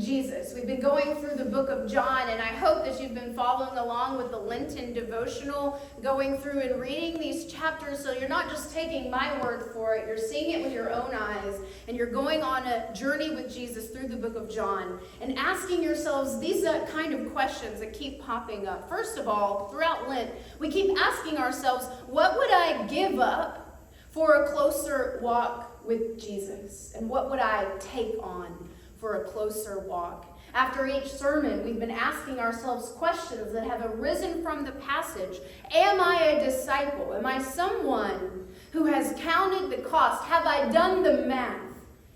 Jesus. We've been going through the book of John, and I hope that you've been following along with the Lenten devotional, going through and reading these chapters, so you're not just taking my word for it, you're seeing it with your own eyes, and you're going on a journey with Jesus through the book of John, and asking yourselves these kind of questions that keep popping up. First of all, throughout Lent, we keep asking ourselves, what would I give up for a closer walk with Jesus? And what would I take on for a closer walk? After each sermon, we've been asking ourselves questions that have arisen from the passage. Am I a disciple? Am I someone who has counted the cost? Have I done the math?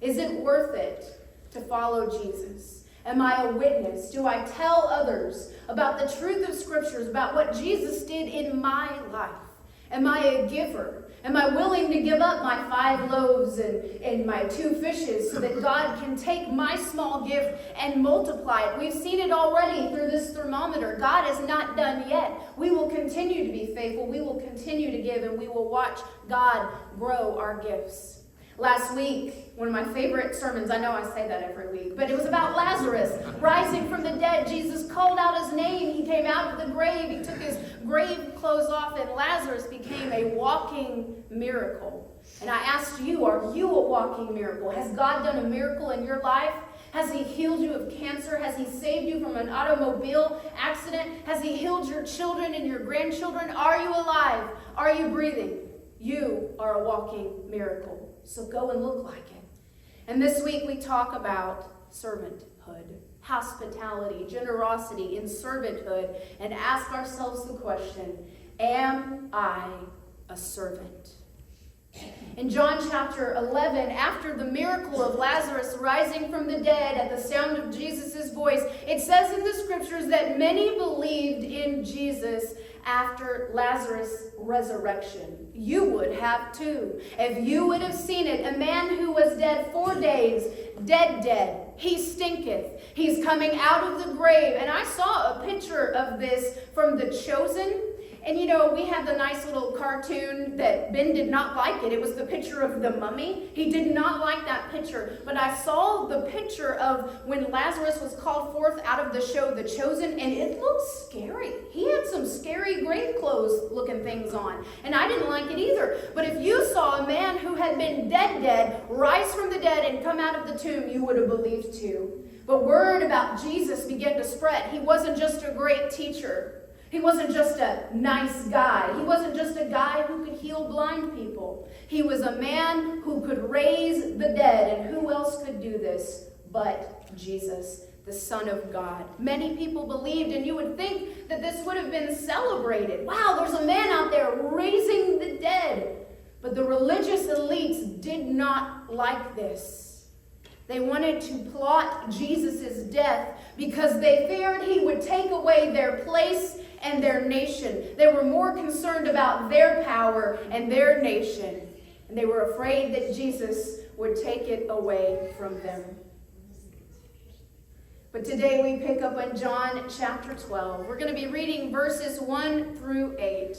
Is it worth it to follow Jesus? Am I a witness? Do I tell others about the truth of scriptures, about what Jesus did in my life? Am I a giver? Am I willing to give up my 5 loaves and my 2 fishes so that God can take my small gift and multiply it? We've seen it already through this thermometer. God is not done yet. We will continue to be faithful. We will continue to give, and we will watch God grow our gifts. Last week, one of my favorite sermons, I know I say that every week, but it was about Lazarus rising from the dead. Jesus called out his name. He came out of the grave. He took his grave clothes off, and Lazarus became a walking miracle. And I asked you, are you a walking miracle? Has God done a miracle in your life? Has he healed you of cancer? Has he saved you from an automobile accident? Has he healed your children and your grandchildren? Are you alive? Are you breathing? You are a walking miracle. So go and look like it. And this week we talk about servanthood, hospitality, generosity in servanthood, and ask ourselves the question, am I a servant? In John chapter 11, after the miracle of Lazarus rising from the dead at the sound of Jesus' voice, it says in the scriptures that many believed in Jesus after Lazarus' resurrection. You would have too. If you would have seen it, a man who was dead 4 days, dead, he stinketh. He's coming out of the grave. And I saw a picture of this from The Chosen. And you know, we had the nice little cartoon that Ben did not like it. It was the picture of the mummy. He did not like that picture. But I saw the picture of when Lazarus was called forth out of the show The Chosen, and it looked scary. He had some scary grave clothes looking things on. And I didn't like it either. But if you saw a man who had been dead, rise from the dead and come out of the tomb, you would have believed too. But word about Jesus began to spread. He wasn't just a great teacher. He wasn't just a nice guy. He wasn't just a guy who could heal blind people. He was a man who could raise the dead. And who else could do this but Jesus, the Son of God? Many people believed, and you would think that this would have been celebrated. Wow, there's a man out there raising the dead. But the religious elites did not like this. They wanted to plot Jesus' death because they feared he would take away their place and their nation. They were more concerned about their power and their nation. And they were afraid that Jesus would take it away from them. But today we pick up on John chapter 12. We're going to be reading verses 1 through 8.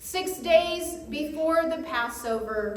6 days before the Passover,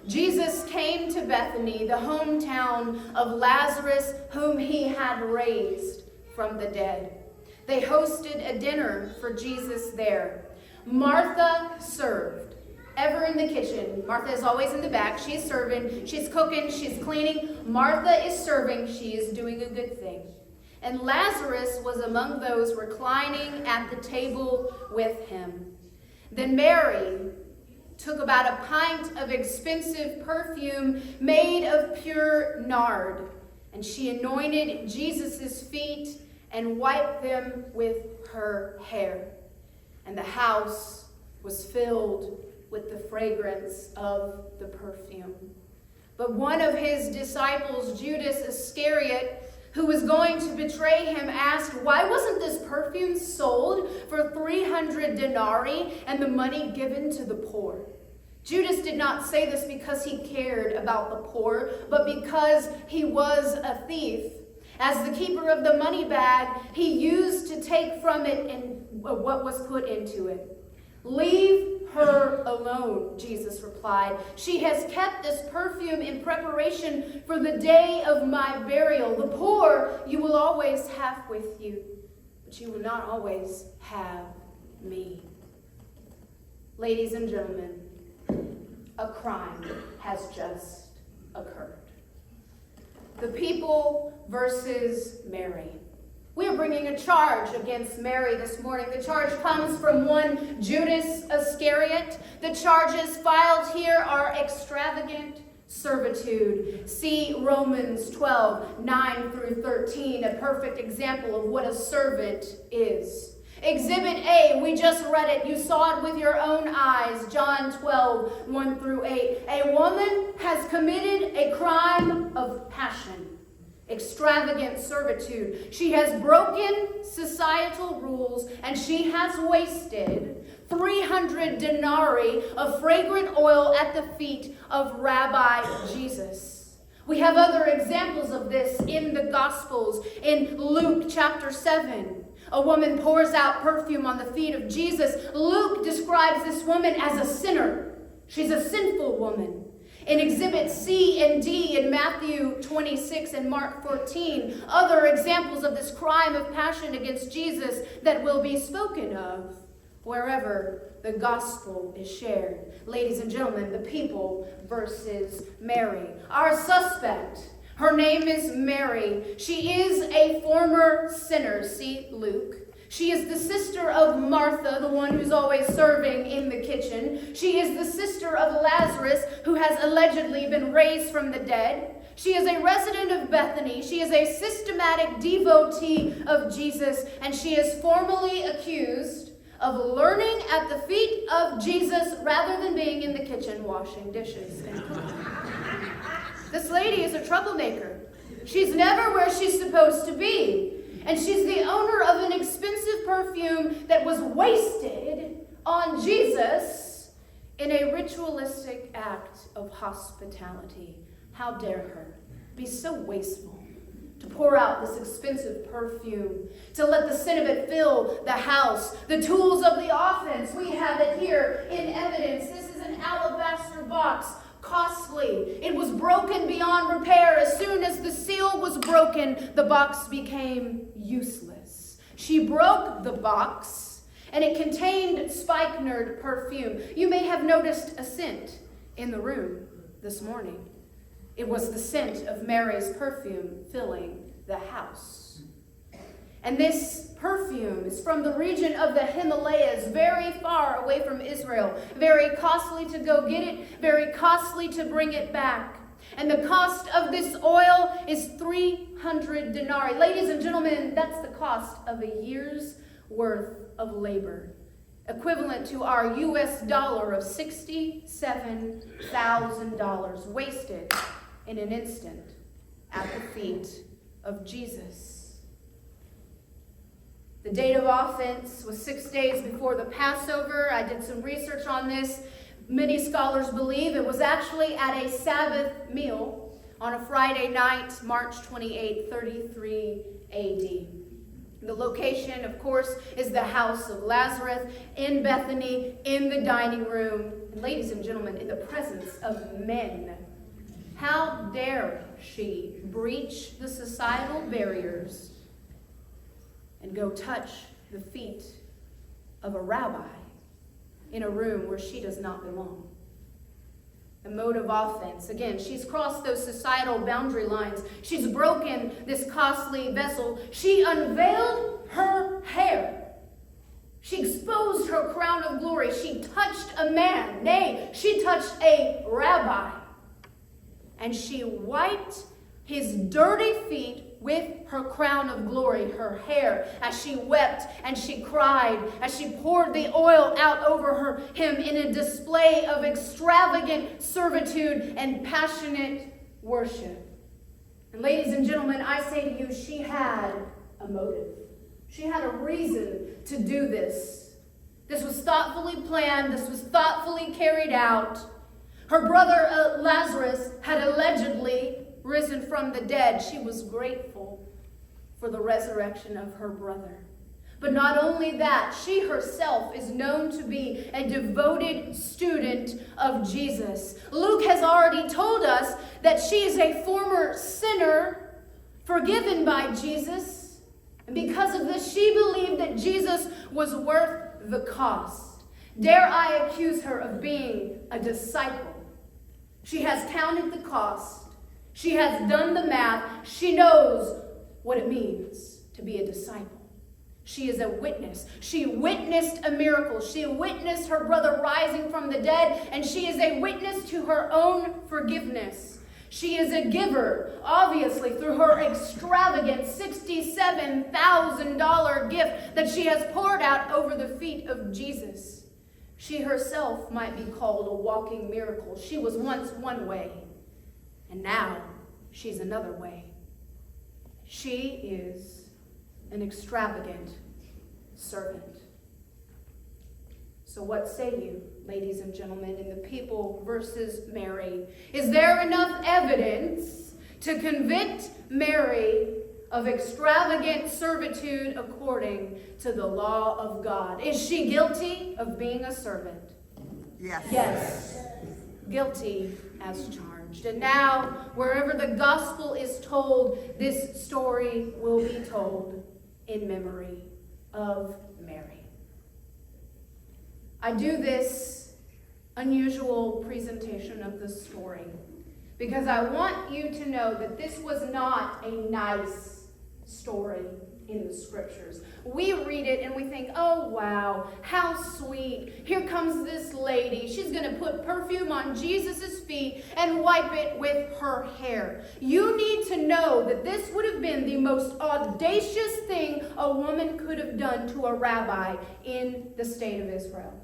Jesus came to Bethany, the hometown of Lazarus, whom he had raised from the dead. They hosted a dinner for Jesus there. Martha served, ever in the kitchen. Martha is always in the back. She's serving, she's cooking, she's cleaning. Martha is serving, she is doing a good thing. And Lazarus was among those reclining at the table with him. Then Mary took about a pint of expensive perfume made of pure nard, and she anointed Jesus' feet and wiped them with her hair. And the house was filled with the fragrance of the perfume. But one of his disciples, Judas Iscariot, who was going to betray him, asked, why wasn't this perfume sold for 300 denarii and the money given to the poor? Judas did not say this because he cared about the poor, but because he was a thief. As the keeper of the money bag, he used to take from it and what was put into it. "Leave her alone," Jesus replied. "She has kept this perfume in preparation for the day of my burial. The poor you will always have with you, but you will not always have me." Ladies and gentlemen, a crime has just occurred. The people versus Mary. We are bringing a charge against Mary this morning. The charge comes from one Judas Iscariot. The charges filed here are extravagant servitude. See Romans 12, 9 through 13, a perfect example of what a servant is. Exhibit A, we just read it. You saw it with your own eyes. John 12, 1 through 8. A woman has committed a crime of passion. Extravagant servitude. She has broken societal rules and she has wasted 300 denarii of fragrant oil at the feet of Rabbi Jesus. We have other examples of this in the Gospels. In Luke chapter 7, a woman pours out perfume on the feet of Jesus. Luke describes this woman as a sinner. She's a sinful woman. In Exhibit C and D in Matthew 26 and Mark 14, other examples of this crime of passion against Jesus that will be spoken of wherever the gospel is shared. Ladies and gentlemen, the people versus Mary. Our suspect, her name is Mary. She is a former sinner. See Luke. She is the sister of Martha, the one who's always serving in the kitchen. She is the sister of Lazarus, who has allegedly been raised from the dead. She is a resident of Bethany. She is a systematic devotee of Jesus, and she is formally accused of learning at the feet of Jesus rather than being in the kitchen washing dishes and cooking. This lady is a troublemaker. She's never where she's supposed to be. And she's the owner of an expensive perfume that was wasted on Jesus in a ritualistic act of hospitality. How dare her be so wasteful to pour out this expensive perfume, to let the sin of it fill the house. The tools of the offense, we have it here in evidence. This is an alabaster box. Costly. It was broken beyond repair. As soon as the seal was broken, the box became useless. She broke the box, and it contained spikenard perfume. You may have noticed a scent in the room this morning. It was the scent of Mary's perfume filling the house. And this perfume is from the region of the Himalayas, very far away from Israel. Very costly to go get it, very costly to bring it back. And the cost of this oil is 300 denarii. Ladies and gentlemen, that's the cost of a year's worth of labor, equivalent to our US dollar of $67,000, wasted in an instant at the feet of Jesus. The date of offense was 6 days before the Passover. I did some research on this. Many scholars believe it was actually at a Sabbath meal on a Friday night, March 28, 33 AD. The location, of course, is the house of Lazarus in Bethany, in the dining room, and ladies and gentlemen, in the presence of men. How dare she breach the societal barriers and go touch the feet of a rabbi in a room where she does not belong? The mode of offense. Again, she's crossed those societal boundary lines. She's broken this costly vessel. She unveiled her hair. She exposed her crown of glory. She touched a man. Nay, she touched a rabbi. And she wiped his dirty feet with her crown of glory, her hair, as she wept and she cried, as she poured the oil out over him in a display of extravagant servitude and passionate worship. And ladies and gentlemen, I say to you, she had a motive. She had a reason to do this. This was thoughtfully planned. This was thoughtfully carried out. Her brother Lazarus had allegedly risen from the dead. She was grateful for the resurrection of her brother. But not only that, she herself is known to be a devoted student of Jesus. Luke has already told us that she is a former sinner forgiven by Jesus. And because of this, she believed that Jesus was worth the cost. Dare I accuse her of being a disciple? She has counted the cost. She has done the math. She knows what it means to be a disciple. She is a witness. She witnessed a miracle. She witnessed her brother rising from the dead, and she is a witness to her own forgiveness. She is a giver, obviously, through her extravagant $67,000 gift that she has poured out over the feet of Jesus. She herself might be called a walking miracle. She was once one way, and now she's another way. She is an extravagant servant. So what say you, ladies and gentlemen, in the people versus Mary? Is there enough evidence to convict Mary of extravagant servitude according to the law of God? Is she guilty of being a servant? Yes. Yes. Guilty as charged. And now, wherever the gospel is told, this story will be told in memory of Mary. I do this unusual presentation of the story because I want you to know that this was not a nice story in the scriptures. We read it and we think, oh wow, how sweet. Here comes this lady. She's going to put perfume on Jesus' feet and wipe it with her hair. You need to know that this would have been the most audacious thing a woman could have done to a rabbi in the state of Israel.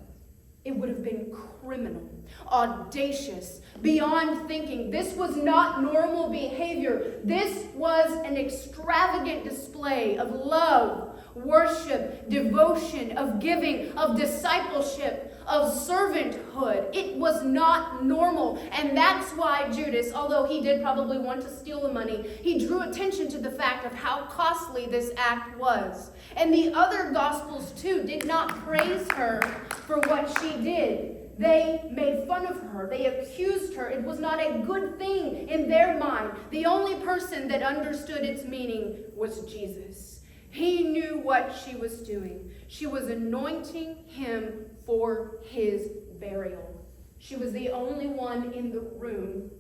It would have been criminal, audacious, beyond thinking. This was not normal behavior. This was an extravagant display of love, worship, devotion, of giving, of discipleship, of servanthood. It was not normal. And that's why Judas, although he did probably want to steal the money, he drew attention to the fact of how costly this act was. And the other gospels too did not praise her for what she did. They made fun of her. They accused her. It was not a good thing in their mind. The only person that understood its meaning was Jesus. He knew what she was doing. She was anointing him for his burial. She was the only one in the room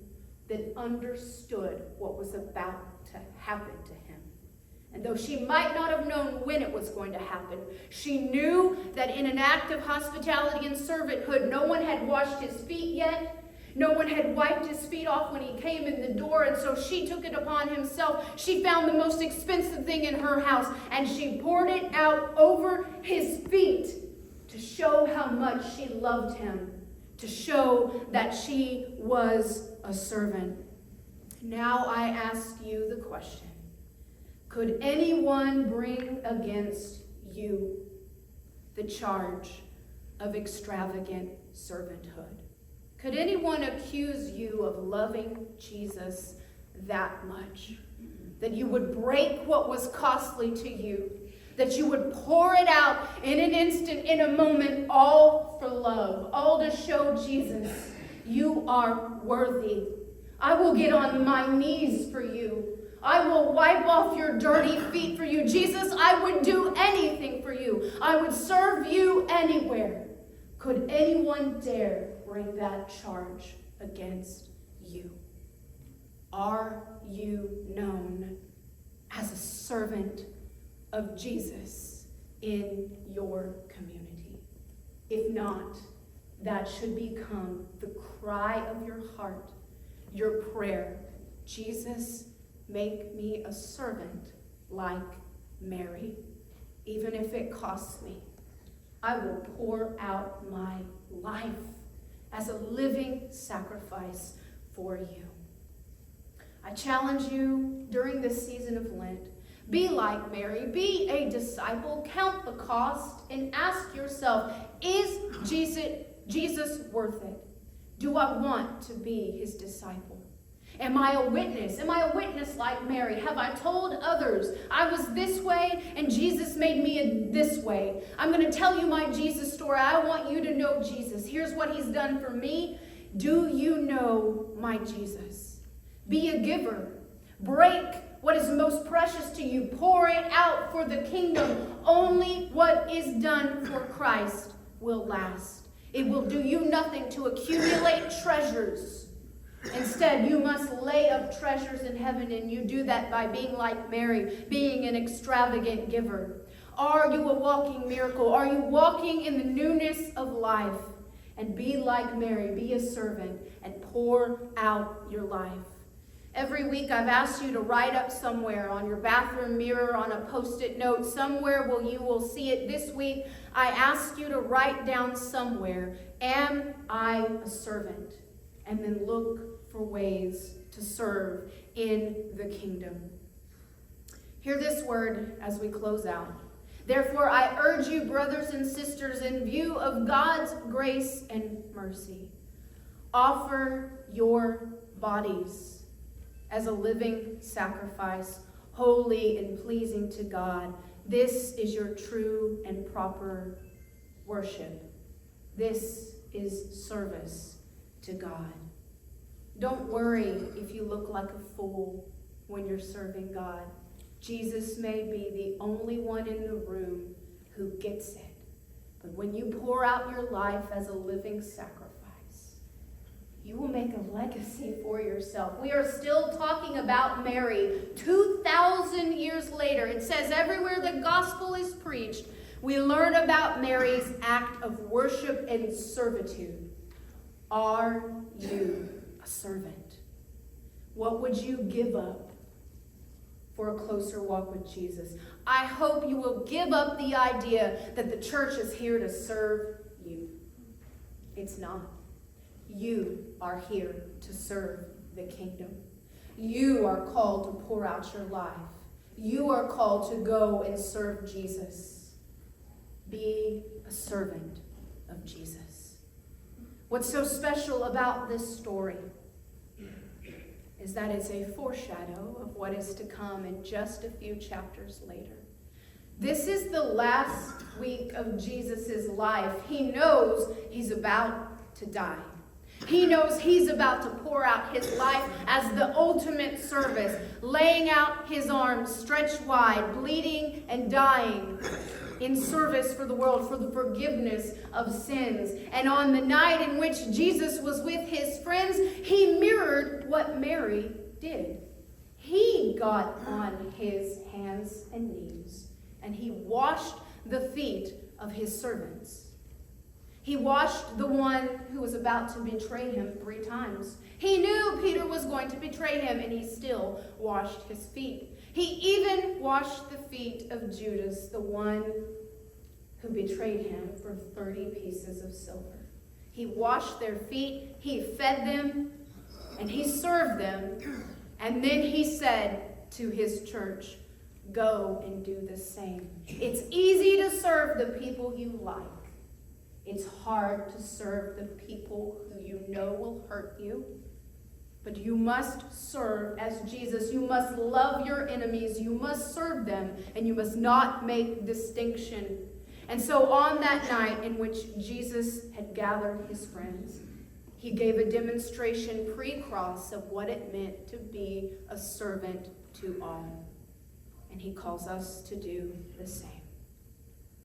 that understood what was about to happen to him. And though she might not have known when it was going to happen, she knew that in an act of hospitality and servanthood, no one had washed his feet yet. No one had wiped his feet off when he came in the door, and so she took it upon himself. She found the most expensive thing in her house, and she poured it out over his feet to show how much she loved him, to show that she was a servant. Now I ask you the question. Could anyone bring against you the charge of extravagant servanthood? Could anyone accuse you of loving Jesus that much? That you would break what was costly to you? That you would pour it out in an instant, in a moment, all for love, all to show Jesus, you are worthy. I will get on my knees for you. I will wipe off your dirty feet for you. Jesus, I would do anything for you. I would serve you anywhere. Could anyone dare bring that charge against you? Are you known as a servant of Jesus in your community? If not, that should become the cry of your heart, your prayer. Jesus, make me a servant like Mary, even if it costs me. I will pour out my life as a living sacrifice for you. I challenge you during this season of Lent, be like Mary, be a disciple, count the cost, and ask yourself, is Jesus worth it? Do I want to be his disciple? Am I a witness? Am I a witness like Mary? Have I told others I was this way and Jesus made me this way? I'm going to tell you my Jesus story. I want you to know Jesus. Here's what he's done for me. Do you know my Jesus? Be a giver. Break what is most precious to you. Pour it out for the kingdom. Only what is done for Christ will last. It will do you nothing to accumulate treasures. Instead, you must lay up treasures in heaven, and you do that by being like Mary, being an extravagant giver. Are you a walking miracle? Are you walking in the newness of life? And be like Mary, be a servant, and pour out your life. Every week I've asked you to write up somewhere on your bathroom mirror, on a post-it note, somewhere where you will see it. This week I asked you to write down somewhere, am I a servant? And then look for ways to serve in the kingdom. Hear this word as we close out. Therefore, I urge you, brothers and sisters, in view of God's grace and mercy, offer your bodies as a living sacrifice, holy and pleasing to God. This is your true and proper worship. This is service to God. Don't worry if you look like a fool when you're serving God. Jesus may be the only one in the room who gets it. But when you pour out your life as a living sacrifice, you will make a legacy for yourself. We are still talking about Mary 2,000 years later. It says everywhere the gospel is preached, we learn about Mary's act of worship and servitude. Are you a servant? What would you give up for a closer walk with Jesus? I hope you will give up the idea that the church is here to serve you. It's not. You are here to serve the kingdom. You are called to pour out your life. You are called to go and serve Jesus. Be a servant of Jesus. What's so special about this story is that it's a foreshadow of what is to come in just a few chapters later. This is the last week of Jesus' life. He knows he's about to die. He knows he's about to pour out his life as the ultimate service, laying out his arms stretched wide, bleeding and dying in service for the world, for the forgiveness of sins. And on the night in which Jesus was with his friends, he mirrored what Mary did. He got on his hands and knees, and he washed the feet of his servants. He washed the one who was about to betray him 3 times. He knew Peter was going to betray him, and he still washed his feet. He even washed the feet of Judas, the one who betrayed him, for 30 pieces of silver. He washed their feet, he fed them, and he served them. And then he said to his church, go and do the same. It's easy to serve the people you like. It's hard to serve the people who you know will hurt you. But you must serve as Jesus. You must love your enemies. You must serve them, and you must not make distinction. And so on that night in which Jesus had gathered his friends, he gave a demonstration pre-cross of what it meant to be a servant to all. And he calls us to do the same.